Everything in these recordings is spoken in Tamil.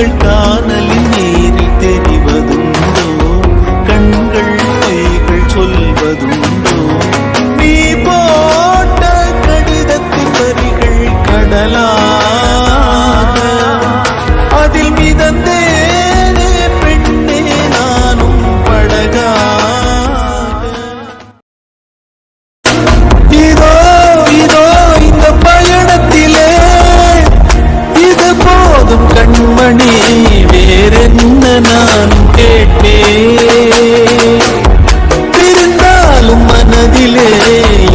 கண்கள் காணலின் நீரில் தெரிவதுண்டோ, கண்கள் பொய்கள் சொல்வதுண்டோ. நீ போட்ட கடிதத்தின் வரிகள் கடலாக, அதில் மிதந்தேனே பெண்ணே நானும் படகாக. இதோ இதோ இந்த பயணத்திலே இது போதும் கண்மணி, வேறென்ன நான் கேட்பேன். இருந்தாலும் மனதிலே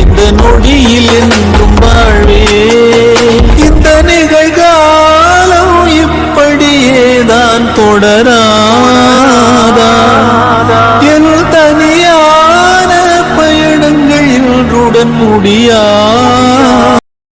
இந்த நொடியில் என்றும் வாழ்வே. இந்த நிகழ்காலம் இப்படியேதான் தொடரா.